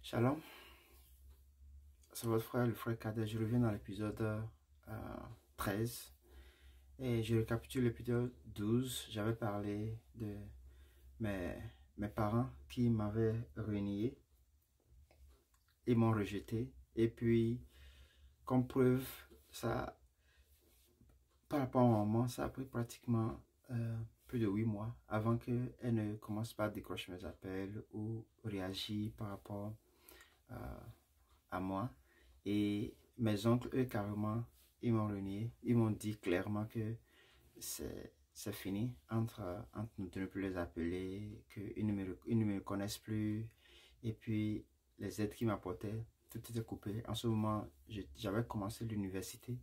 Shalom, c'est votre frère, le frère Kader. Je reviens dans l'épisode 13 et je récapitule l'épisode 12. J'avais parlé de mes, mes parents qui m'avaient renié, ils m'ont rejeté. Et puis, comme preuve, ça, par rapport à maman, ça a pris pratiquement plus de 8 mois avant qu'elle ne commence pas à décrocher mes appels ou réagir par rapport à moi. Et mes oncles, eux, carrément, ils m'ont renié. Ils m'ont dit clairement que c'est fini entre nous de ne plus les appeler, qu'ils ne me connaissent plus. Et puis, les aides qu'ils m'apportaient, tout était coupé. En ce moment, j'avais commencé l'université.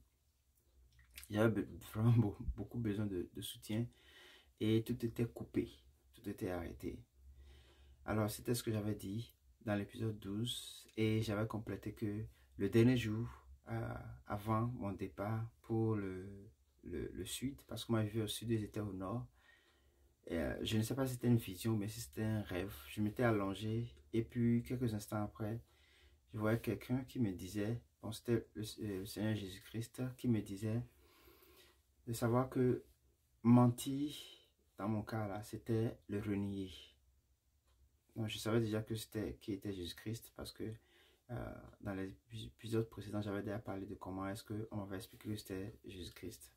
J'avais vraiment beaucoup besoin de soutien. Et tout était coupé. Tout était arrêté. Alors, c'était ce que j'avais dit dans l'épisode 12. Et j'avais complété que le dernier jour, avant mon départ pour le sud, parce que moi je vis au sud, ils étaient au nord. Et, je ne sais pas si c'était une vision, mais si c'était un rêve. Je m'étais allongé et puis quelques instants après, je voyais quelqu'un qui me disait, bon, c'était le Seigneur Jésus-Christ qui me disait de savoir que mentir, dans mon cas là, c'était le renier. Donc, je savais déjà que c'était qui était Jésus-Christ parce que dans les épisodes précédents, j'avais déjà parlé de comment est-ce qu'on m'avait expliqué que c'était Jésus-Christ.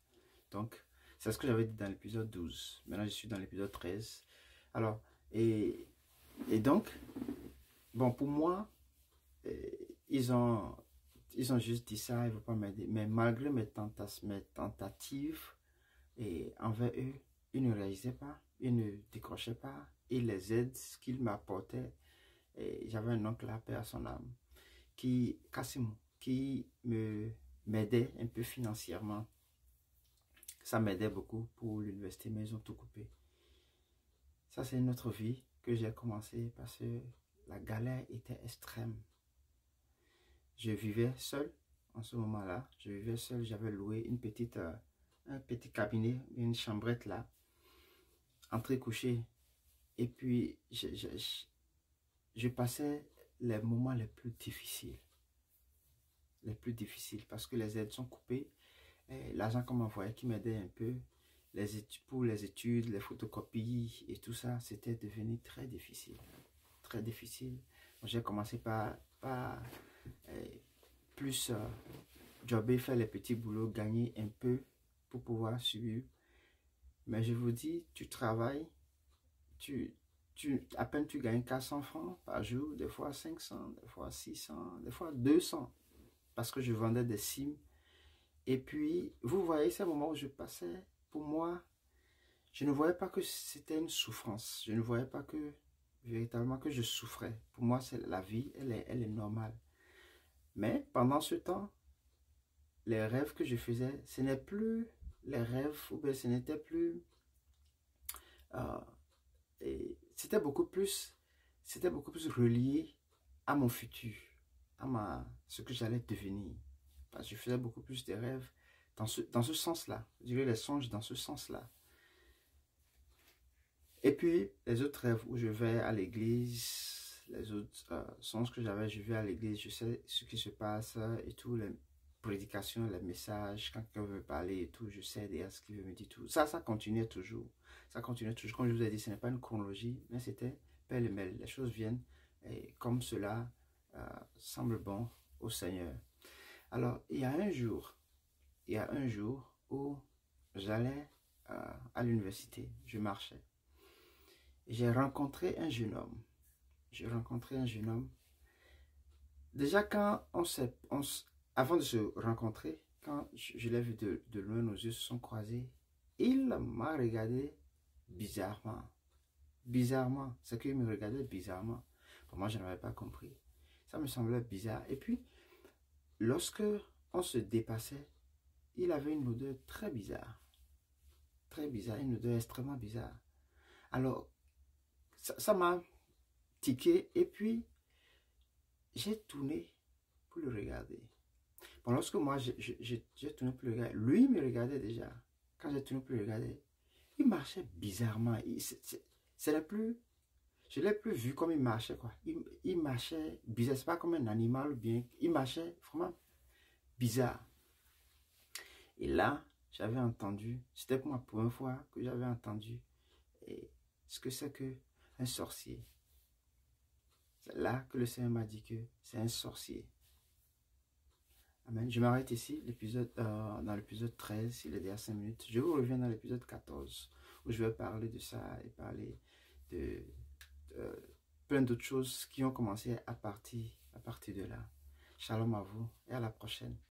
Donc, c'est ce que j'avais dit dans l'épisode 12. Maintenant, je suis dans l'épisode 13. Alors, et donc, bon, pour moi, ils ont juste dit ça, ils ne veulent pas m'aider. Mais malgré mes tentatives envers eux, ils ne réalisaient pas, ils ne décrochaient pas. Et les aides qu'ils m'apportaient, j'avais un oncle là, paix à son âme, Kassim, qui m'aidait un peu financièrement. Ça m'aidait beaucoup pour l'université, mais ils ont tout coupé. Ça, c'est une autre vie que j'ai commencé parce que la galère était extrême. Je vivais seul en ce moment-là. Je vivais seul. J'avais loué un petit cabinet, une chambrette là, entrée couchée. Et puis, je passais les moments les plus difficiles. Les plus difficiles parce que les aides sont coupées. L'argent qu'on m'envoyait qui m'aidait un peu, pour les études, les photocopies et tout ça, c'était devenu très difficile. Très difficile. J'ai commencé par plus jobber, faire les petits boulots, gagner un peu pour pouvoir suivre. Mais je vous dis, tu travailles, à peine tu gagnes 400 francs par jour, des fois 500, des fois 600, des fois 200, parce que je vendais des cimes. Et puis, vous voyez, ces moments où je passais, pour moi, je ne voyais pas que c'était une souffrance. Je ne voyais pas que, véritablement, que je souffrais. Pour moi, c'est la vie, elle est normale. Mais pendant ce temps, les rêves que je faisais, ce n'est plus les rêves, ou bien ce n'était plus... c'était beaucoup plus relié à mon futur, ce que j'allais devenir. Parce que je faisais beaucoup plus de rêves dans ce sens-là. Je dirais les songes dans ce sens-là. Et puis, les autres rêves où je vais à l'église, les autres songes que j'avais, je vais à l'église, je sais ce qui se passe et tout, les prédications, les messages, quand quelqu'un veut parler et tout, je sais déjà ce qu'il veut me dire tout. Ça continuait toujours. Ça continuait toujours. Comme je vous ai dit, ce n'est pas une chronologie, mais c'était pêle-mêle. Les choses viennent et comme cela semble bon au Seigneur. Alors, il y a un jour où j'allais à l'université, je marchais. J'ai rencontré un jeune homme. Déjà, avant de se rencontrer, quand je l'ai vu de loin, nos yeux se sont croisés, il m'a regardé bizarrement. Bizarrement. C'est qu'il me regardait bizarrement. Pour moi, je n'avais pas compris. Ça me semblait bizarre. Et puis, lorsque on se dépassait, il avait une odeur très bizarre. Très bizarre, une odeur extrêmement bizarre. Alors, ça m'a tiqué et puis j'ai tourné pour le regarder. Bon, lorsque moi j'ai tourné pour le regarder, lui me regardait déjà. Quand j'ai tourné pour le regarder, il marchait bizarrement. C'est la plus... Je ne l'ai plus vu comme il marchait, quoi. Il marchait bizarre, c'est pas comme un animal, ou bien, il marchait vraiment bizarre. Et là, j'avais entendu, c'était pour la première fois que j'avais entendu ce que c'est que un sorcier. C'est là que le Seigneur m'a dit que c'est un sorcier. Amen. Je m'arrête ici, dans l'épisode 13, il est déjà 5 minutes. Je vous reviens dans l'épisode 14, où je vais parler de ça et parler de plein d'autres choses qui ont commencé à partir de là. Shalom à vous et à la prochaine.